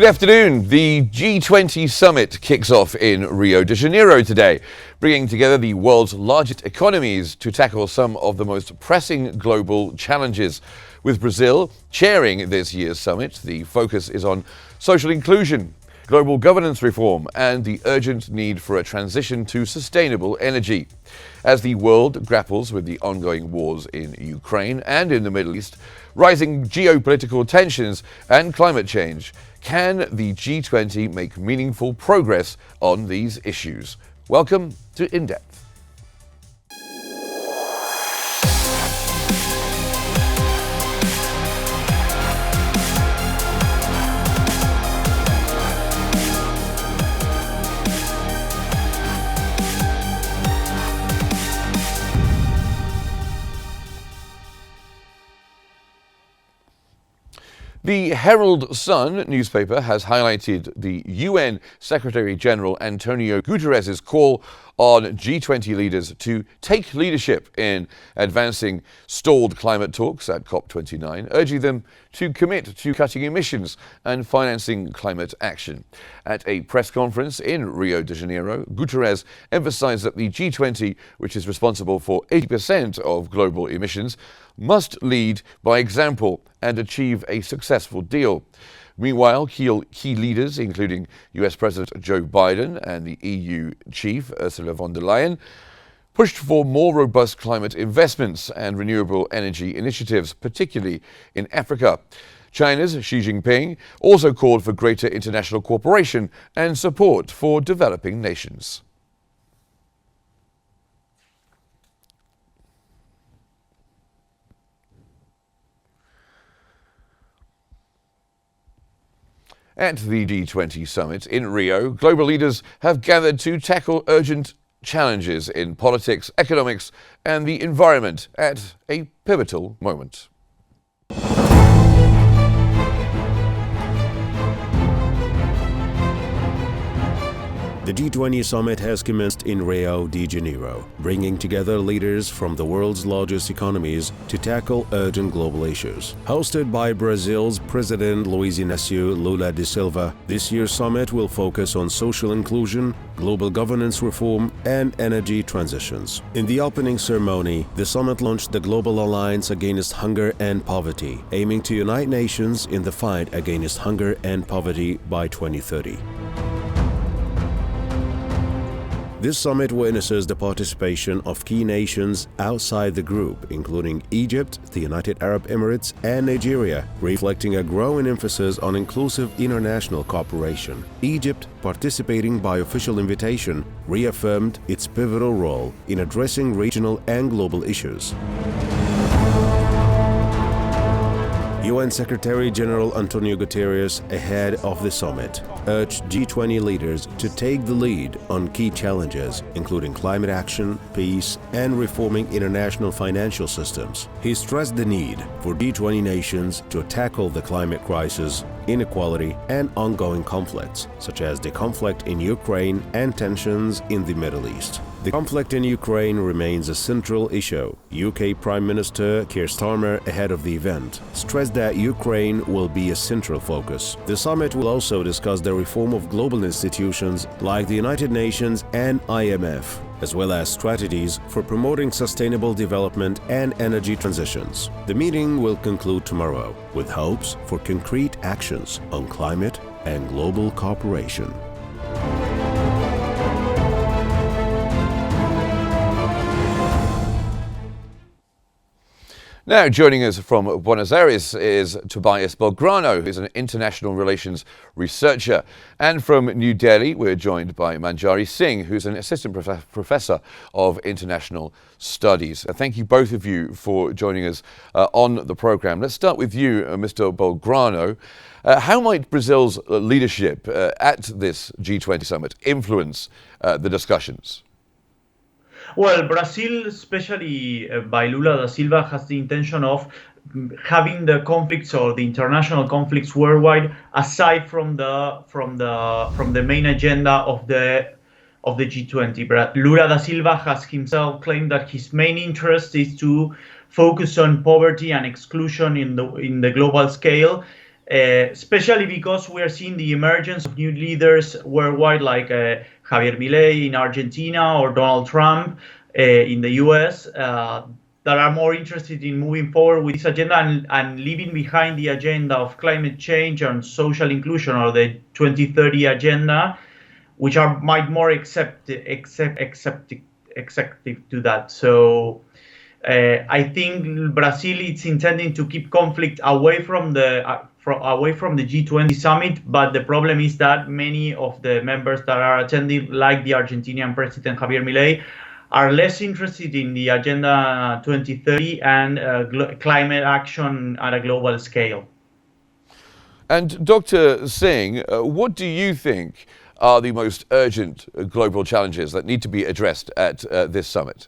Good afternoon. The G20 summit kicks off in Rio de Janeiro today, bringing together the world's largest economies to tackle some of the most pressing global challenges. With Brazil chairing this year's summit, the focus is on social inclusion, global governance reform, and the urgent need for a transition to sustainable energy. As the world grapples with the ongoing wars in Ukraine and in the Middle East, rising geopolitical tensions and climate change, can the G20 make meaningful progress on these issues? Welcome to In Depth. The Herald Sun newspaper has highlighted the UN Secretary General Antonio Guterres' call on G20 leaders to take leadership in advancing stalled climate talks at COP29, urging them to commit to cutting emissions and financing climate action. At a press conference in Rio de Janeiro, Guterres emphasized that the G20, which is responsible for 80% of global emissions, must lead by example and achieve a successful deal. Meanwhile, key leaders, including US President Joe Biden and the EU chief Ursula von der Leyen, pushed for more robust climate investments and renewable energy initiatives, particularly in Africa. China's Xi Jinping also called for greater international cooperation and support for developing nations. At the G20 summit in Rio, global leaders have gathered to tackle urgent challenges in politics, economics, and the environment at a pivotal moment. The G20 summit has commenced in Rio de Janeiro, bringing together leaders from the world's largest economies to tackle urgent global issues. Hosted by Brazil's President Luiz Inácio Lula da Silva, this year's summit will focus on social inclusion, global governance reform, and energy transitions. In the opening ceremony, the summit launched the Global Alliance Against Hunger and Poverty, aiming to unite nations in the fight against hunger and poverty by 2030. This summit witnesses the participation of key nations outside the group, including Egypt, the United Arab Emirates, and Nigeria, reflecting a growing emphasis on inclusive international cooperation. Egypt, participating by official invitation, reaffirmed its pivotal role in addressing regional and global issues. UN Secretary General Antonio Guterres, ahead of the summit, urged G20 leaders to take the lead on key challenges, including climate action, peace, and reforming international financial systems. He stressed the need for G20 nations to tackle the climate crisis, inequality, and ongoing conflicts, such as the conflict in Ukraine and tensions in the Middle East. The conflict in Ukraine remains a central issue. UK Prime Minister Keir Starmer, ahead of the event, stressed that Ukraine will be a central focus. The summit will also discuss the reform of global institutions like the United Nations and IMF, as well as strategies for promoting sustainable development and energy transitions. The meeting will conclude tomorrow with hopes for concrete actions on climate and global cooperation. Now, joining us from Buenos Aires is Tobias Belgrano, who's an international relations researcher. And from New Delhi, we're joined by Manjari Singh, who's an assistant professor of international studies. Thank you, both of you, for joining us on the program. Let's start with you, Mr. Belgrano. How might Brazil's leadership at this G20 summit influence the discussions? Well, Brazil, especially by Lula da Silva, has the intention of having the conflicts or the international conflicts worldwide aside from the main agenda of the G20. But Lula da Silva has himself claimed that his main interest is to focus on poverty and exclusion in the global scale, especially because we are seeing the emergence of new leaders worldwide, like Javier Milei in Argentina or Donald Trump in the US, that are more interested in moving forward with this agenda and leaving behind the agenda of climate change and social inclusion, or the 2030 agenda, which are might more acceptive to that. So I think Brazil is intending to keep conflict away from the G20 summit, but the problem is that many of the members that are attending, like the Argentinian President Javier Milei, are less interested in the Agenda 2030 and climate action at a global scale. And Dr. Singh, what do you think are the most urgent global challenges that need to be addressed at this summit?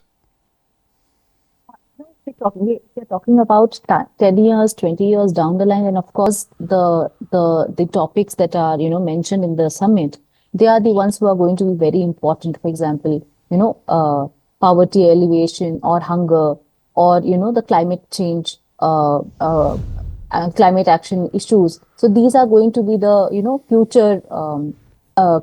We're talking about 10 years, 20 years down the line, and of course, the topics that are mentioned in the summit, they are the ones who are going to be very important. For example, poverty alleviation or hunger, or the climate change, climate action issues. So these are going to be the future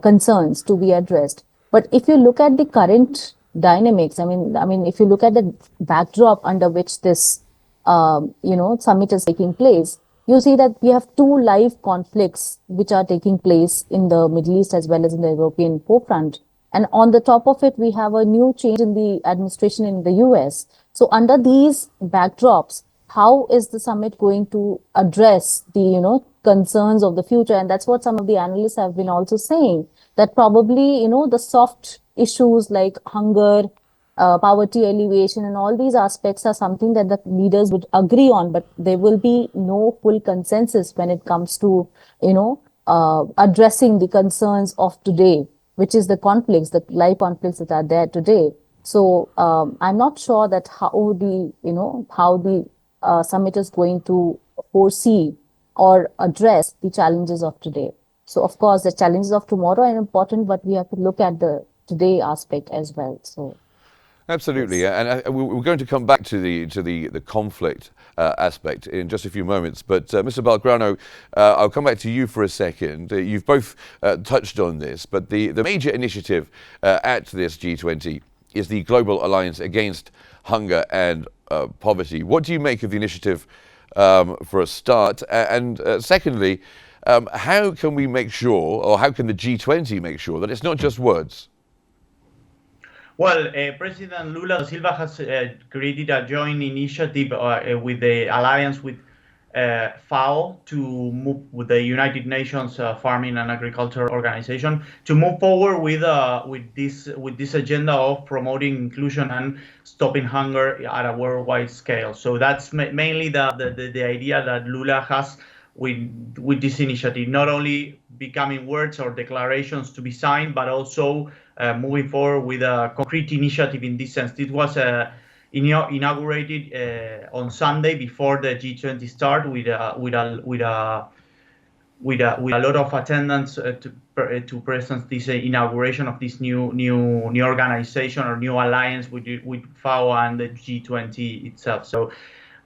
concerns to be addressed. But if you look at the current dynamics, I mean, if you look at the backdrop under which this summit is taking place, you see that we have two live conflicts which are taking place in the Middle East as well as in the European forefront. And on the top of it, we have a new change in the administration in the US. So under these backdrops, how is the summit going to address the concerns of the future? And that's what some of the analysts have been also saying, that probably the soft issues like hunger, poverty alleviation, and all these aspects are something that the leaders would agree on, but there will be no full consensus when it comes to addressing the concerns of today, which is the conflicts, the live conflicts that are there today. So I'm not sure that how the summit is going to foresee or address the challenges of today. So of course, the challenges of tomorrow are important, but we have to look at the today aspect as well. So absolutely, yes. And we're going to come back to the conflict aspect in just a few moments. But Mr. Belgrano, I'll come back to you for a second. You've both touched on this, but the major initiative at this G20 is the Global Alliance Against Hunger and Poverty. What do you make of the initiative for a start? And secondly, how can we make sure, or how can the G20 make sure that it's not just words? Well, President Lula da Silva has created a joint initiative with the alliance with FAO to move with the United Nations Farming and Agriculture Organization to move forward with this agenda of promoting inclusion and stopping hunger at a worldwide scale. So that's mainly the idea that Lula has with this initiative, not only becoming words or declarations to be signed, but also moving forward with a concrete initiative in this sense. This was inaugurated on Sunday before the G20 start with a lot of attendance to present this inauguration of this new organization or new alliance with FAO and the G20 itself. So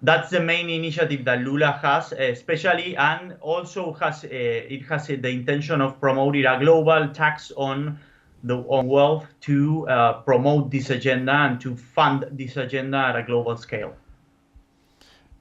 that's the main initiative that Lula has, especially, and also has the intention of promoting a global tax on wealth to promote this agenda and to fund this agenda at a global scale.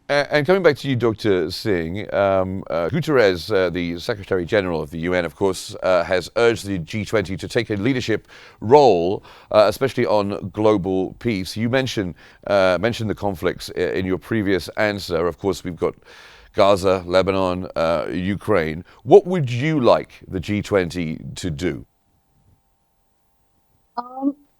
And coming back to you, Dr. Singh, Guterres, the Secretary General of the UN, of course, has urged the G20 to take a leadership role, especially on global peace. You mentioned the conflicts in your previous answer. Of course, we've got Gaza, Lebanon, Ukraine. What would you like the G20 to do?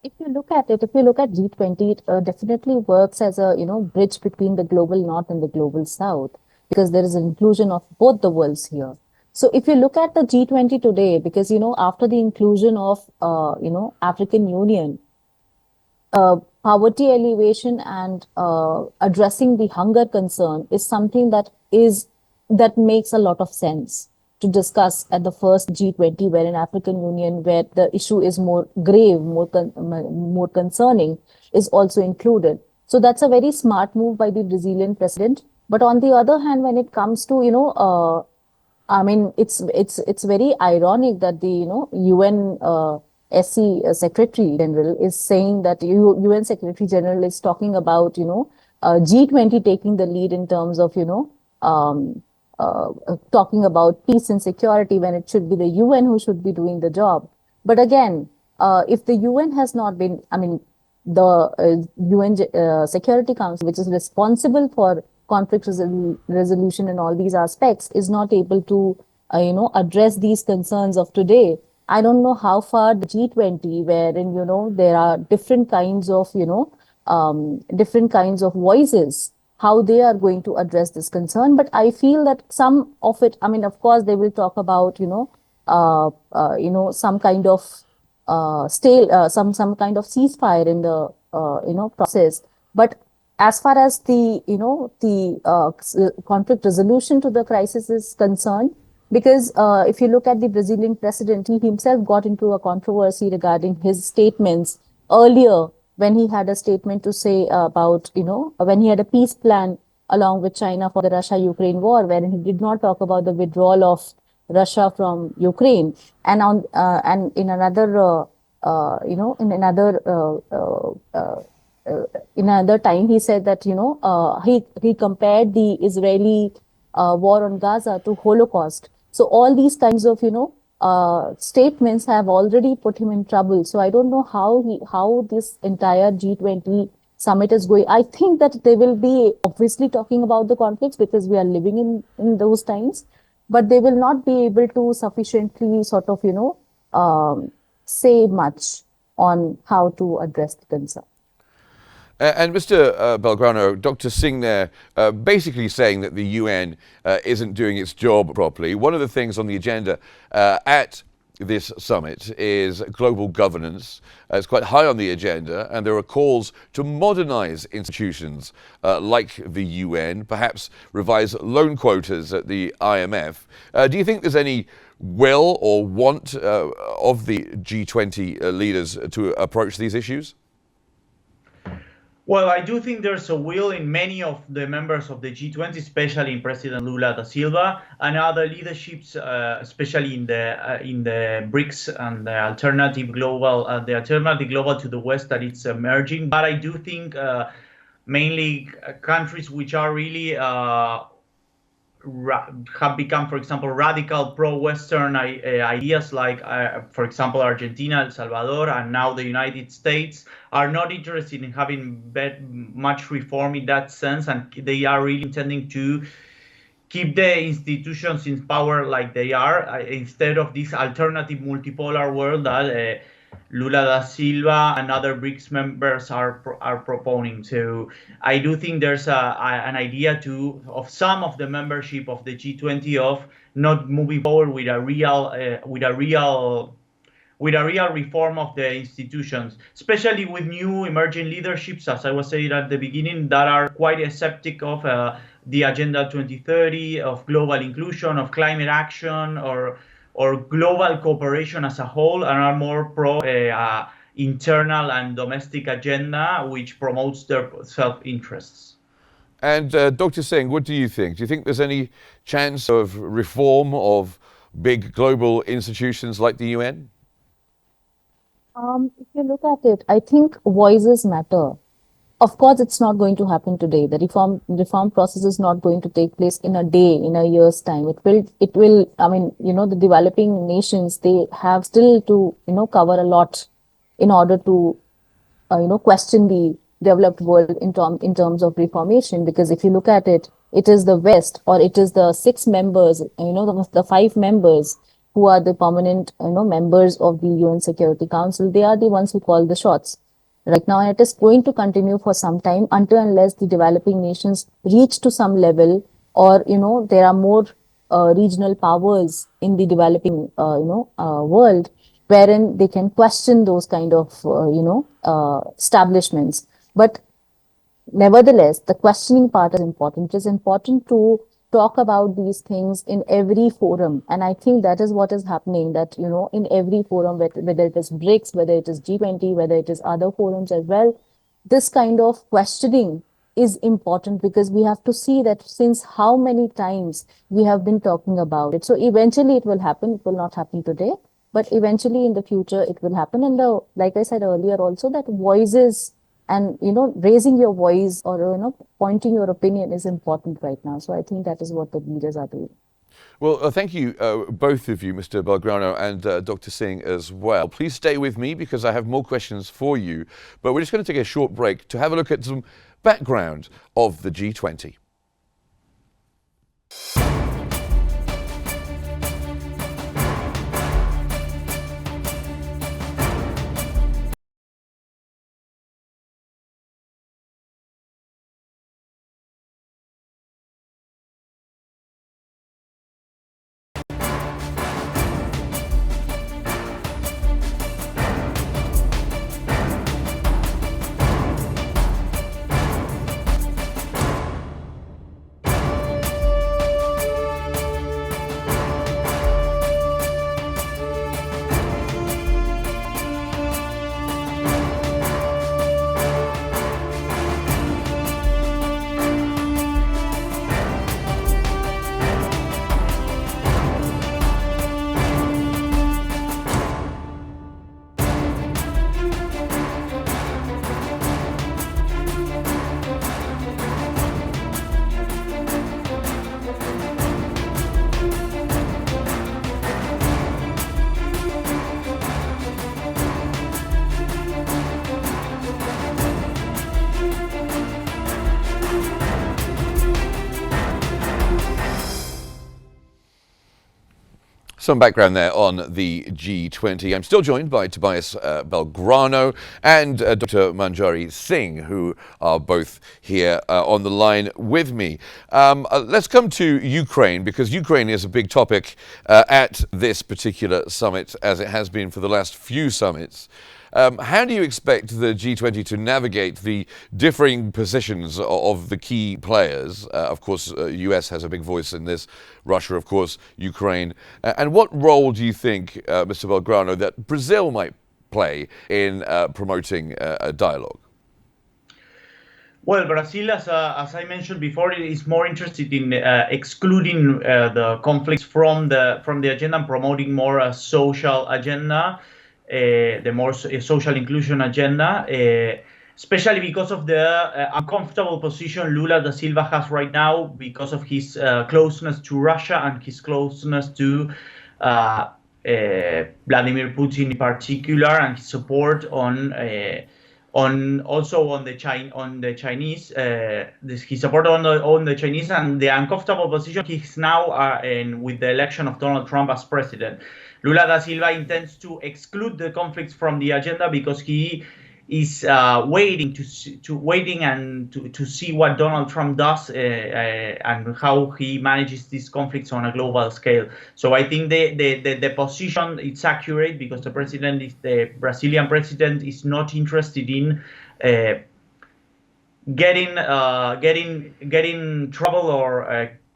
If you look at G20, it definitely works as a bridge between the global north and the global south, because there is an inclusion of both the worlds here. So if you look at the G20 today, because after the inclusion of African Union, poverty alleviation and addressing the hunger concern is something that makes a lot of sense to discuss at the first G20, where in African Union, where the issue is more grave, more concerning, is also included. So that's a very smart move by the Brazilian president. But on the other hand, when it comes to I mean, it's very ironic that the UN SC Secretary General is saying that UN Secretary General is talking about G20 taking the lead in terms of um, talking about peace and security when it should be the UN who should be doing the job. But again, if the UN has not been, I mean, the UN Security Council, which is responsible for conflict resolution and all these aspects, is not able to, address these concerns of today. I don't know how far the G20, wherein, there are different kinds of, different kinds of voices, how they are going to address this concern. But I feel that some of it, I mean, of course, they will talk about, some kind of some kind of ceasefire in the process. But as far as the conflict resolution to the crisis is concerned, because if you look at the Brazilian president, he himself got into a controversy regarding his statements earlier when he had a statement to say about when he had a peace plan along with China for the Russia-Ukraine war, wherein he did not talk about the withdrawal of Russia from Ukraine, and in another in another time he said that he compared the Israeli war on Gaza to Holocaust. So all these kinds of statements have already put him in trouble. So I don't know how this entire G20 summit is going. I think that they will be obviously talking about the conflicts because we are living in those times, but they will not be able to sufficiently sort of say much on how to address the concern. And Mr. Belgrano, Dr. Singh there basically saying that the UN isn't doing its job properly. One of the things on the agenda at this summit is global governance. It's quite high on the agenda, and there are calls to modernize institutions like the UN, perhaps revise loan quotas at the IMF. Do you think there's any will or want of the G20 leaders to approach these issues? Well, I do think there's a will in many of the members of the G20, especially in President Lula da Silva and other leaderships, especially in the BRICS and the alternative global to the West that it's emerging. But I do think mainly countries which are really have become, for example, radical pro-Western ideas like, for example, Argentina, El Salvador, and now the United States are not interested in having much reform in that sense, and they are really intending to keep the institutions in power like they are, instead of this alternative multipolar world that Lula da Silva and other BRICS members are proponing. So I do think there's an idea of some of the membership of the G20 of not moving forward with a real reform of the institutions, especially with new emerging leaderships, as I was saying at the beginning, that are quite skeptic of the Agenda 2030, of global inclusion, of climate action, or global cooperation as a whole, and are more pro internal and domestic agenda, which promotes their self-interests. And Dr. Singh, what do you think? Do you think there's any chance of reform of big global institutions like the UN? If you look at it, I think voices matter. Of course, it's not going to happen today. The reform process is not going to take place in a day, in a year's time. It will, I mean, the developing nations, they have still to, cover a lot in order to, question the developed world in terms of reformation. Because if you look at it, it is the West, or it is the 6 members, the 5 members who are the permanent, members of the UN Security Council. They are the ones who call the shots right now, and it is going to continue for some time until unless the developing nations reach to some level, or there are more regional powers in the developing world, wherein they can question those kind of establishments. But nevertheless, the questioning part is important. It is important to talk about these things in every forum. And I think that is what is happening, that, in every forum, whether it is BRICS, whether it is G20, whether it is other forums as well, this kind of questioning is important, because we have to see that since how many times we have been talking about it. So eventually it will happen. It will not happen today, but eventually in the future it will happen. And like I said earlier also, that voices and, raising your voice or, pointing your opinion is important right now. So I think that is what the leaders are doing. Well, thank you, both of you, Mr. Belgrano and Dr. Singh as well. Please stay with me because I have more questions for you. But we're just going to take a short break to have a look at some background of the G20. Some background there on the G20. I'm still joined by Tobias Belgrano and Dr. Manjari Singh, who are both here on the line with me. Let's come to Ukraine, because Ukraine is a big topic at this particular summit, as it has been for the last few summits. How do you expect the G20 to navigate the differing positions of the key players? Of course, US has a big voice in this, Russia, of course, Ukraine. And what role do you think, Mr. Belgrano, that Brazil might play in promoting a dialogue? Well, Brazil, as I mentioned before, is more interested in excluding the conflicts from the agenda and promoting more a social agenda. The more social inclusion agenda, especially because of the uncomfortable position Lula da Silva has right now because of his closeness to Russia and his closeness to Vladimir Putin in particular, and his support on the Chinese, his support on the Chinese, and the uncomfortable position he's now in with the election of Donald Trump as president. Lula da Silva intends to exclude the conflicts from the agenda because he is waiting to see what Donald Trump does and how he manages these conflicts on a global scale. So I think the position is accurate, because the Brazilian president is not interested in getting trouble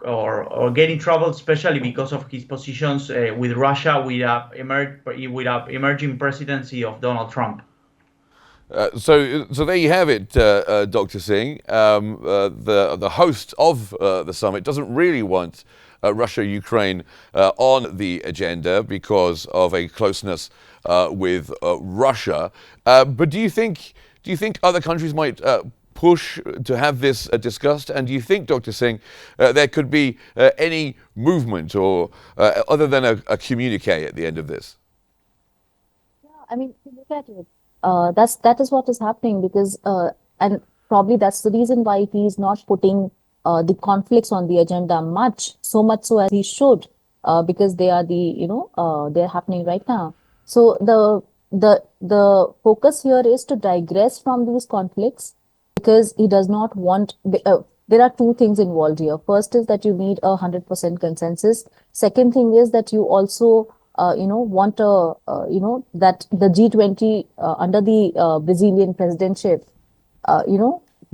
or getting trouble, especially because of his positions with Russia, with emerging presidency of Donald Trump. So there you have it, Dr. Singh. The host of the summit doesn't really want Russia, Ukraine on the agenda because of a closeness with Russia. But do you think other countries might push to have this discussed? And do you think, Dr. Singh, there could be any movement or other than a communique at the end of this? Yeah, I mean, if you look at it, that is what is happening, because and probably that's the reason why he's not putting the conflicts on the agenda so much so as he should, because they are they're happening right now. So the focus here is to digress from these conflicts, because he does not want. There are two things involved here. First is that you need 100% consensus. Second thing is that you also want that the G20 under the Brazilian presidentship,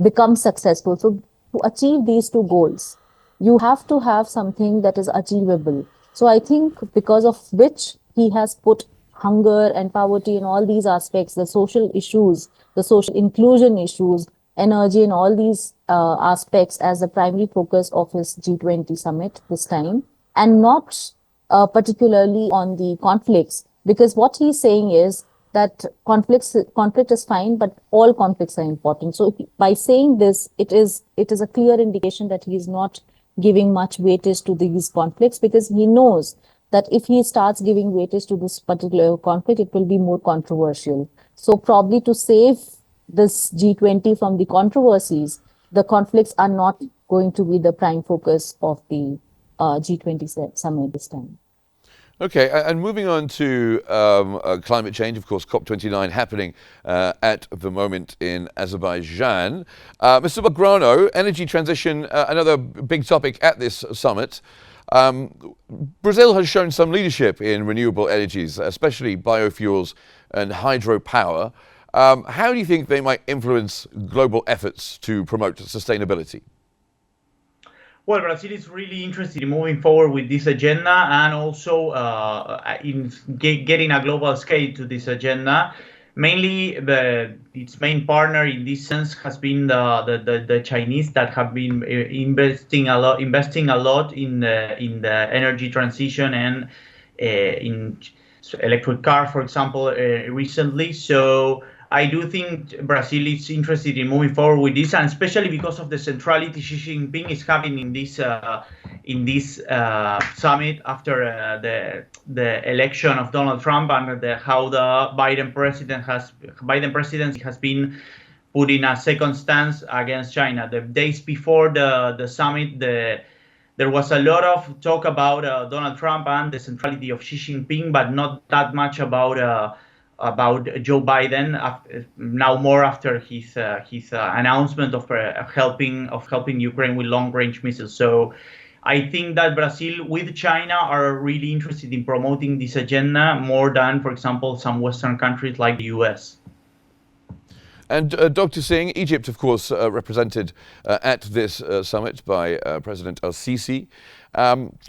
becomes successful. So to achieve these two goals, you have to have something that is achievable. So I think because of which he has put hunger and poverty and all these aspects, the social issues, the social inclusion issues, energy and all these aspects as the primary focus of his G20 summit this time, and not particularly on the conflicts, because what he's saying is that conflict is fine, but all conflicts are important. So by saying this, it is a clear indication that he is not giving much weightage to these conflicts, because he knows that if he starts giving weightage to this particular conflict, it will be more controversial. So probably to save this G20 from the controversies, the conflicts are not going to be the prime focus of the G20 summit this time. Okay, and moving on to climate change, of course, COP29 happening at the moment in Azerbaijan. Mr. Belgrano, energy transition, another big topic at this summit. Brazil has shown some leadership in renewable energies, especially biofuels and hydropower. How do you think they might influence global efforts to promote sustainability? Well, Brazil is really interested in moving forward with this agenda, and also in getting a global scale to this agenda. Mainly, its main partner in this sense has been the Chinese, that have been investing a lot in the energy transition and in electric car, for example, recently. So I do think Brazil is interested in moving forward with this, and especially because of the centrality Xi Jinping is having in this summit after the election of Donald Trump, and how the Biden presidency has been put in a second stance against China. The days before the summit, there was a lot of talk about Donald Trump and the centrality of Xi Jinping, but not that much about Joe Biden. Now more after his announcement of helping Ukraine with long-range missiles. So I think that Brazil with China are really interested in promoting this agenda more than, for example, some Western countries like the US. And Dr. Singh, Egypt, of course, represented at this summit by President al-Sisi.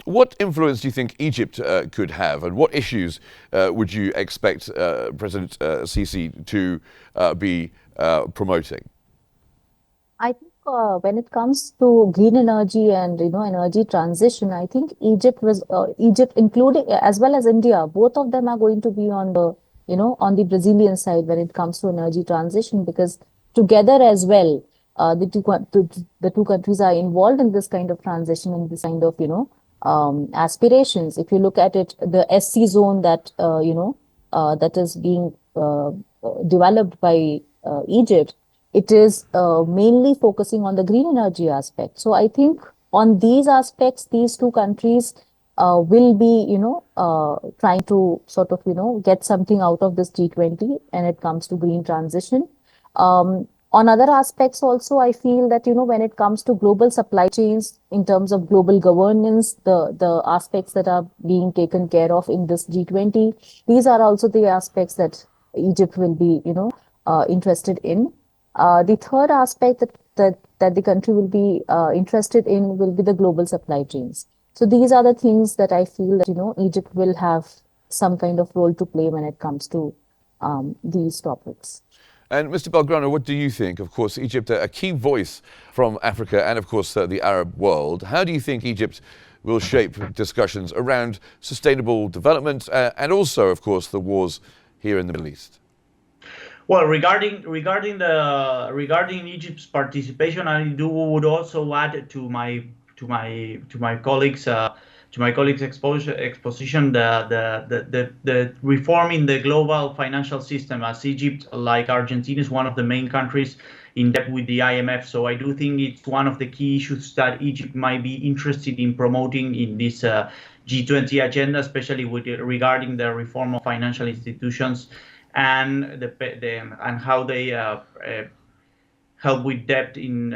What influence do you think Egypt could have, and what issues would you expect President Sisi to be promoting? I think when it comes to green energy and energy transition, I think Egypt, including as well as India, both of them are going to be on the on the Brazilian side when it comes to energy transition, because together as well, the two countries are involved in this kind of transition and this kind of aspirations. If you look at it, the SC zone that that is being developed by Egypt, it is mainly focusing on the green energy aspect. So I think on these aspects, these two countries will be, trying to sort of, get something out of this G20 and it comes to green transition. On other aspects also, I feel that, when it comes to global supply chains, in terms of global governance, the aspects that are being taken care of in this G20, these are also the aspects that Egypt will be, interested in. The third aspect that the country will be interested in will be the global supply chains. So these are the things that I feel that, Egypt will have some kind of role to play when it comes to these topics. And Mr. Belgrano, what do you think? Of course, Egypt, a key voice from Africa and, of course, the Arab world. How do you think Egypt will shape discussions around sustainable development and also, of course, the wars here in the Middle East? Well, regarding Egypt's participation, I would also add to my colleagues' exposition the reform in the global financial system, as Egypt, like Argentina, is one of the main countries in debt with the IMF. So I do think it's one of the key issues that Egypt might be interested in promoting in this G20 agenda, especially regarding the reform of financial institutions and how they help with debt in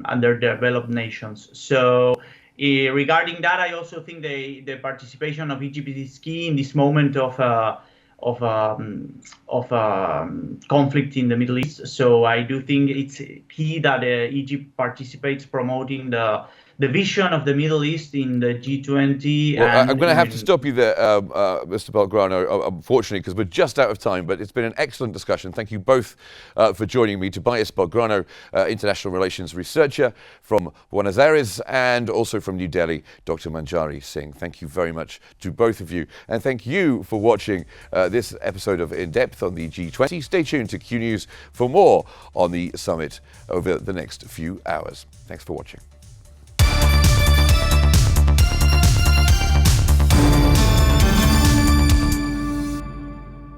underdeveloped nations. So regarding that, I also think the participation of Egypt is key in this moment of conflict in the Middle East. So I do think it's key that Egypt participates, promoting the vision of the Middle East in the G20. Well, and I'm going to have to in- stop you there, Mr. Belgrano, unfortunately, because we're just out of time, but it's been an excellent discussion. Thank you both for joining me. Tobias Belgrano, International Relations Researcher from Buenos Aires, and also from New Delhi, Dr. Manjari Singh. Thank you very much to both of you. And thank you for watching this episode of In Depth on the G20. Stay tuned to Q News for more on the summit over the next few hours. Thanks for watching.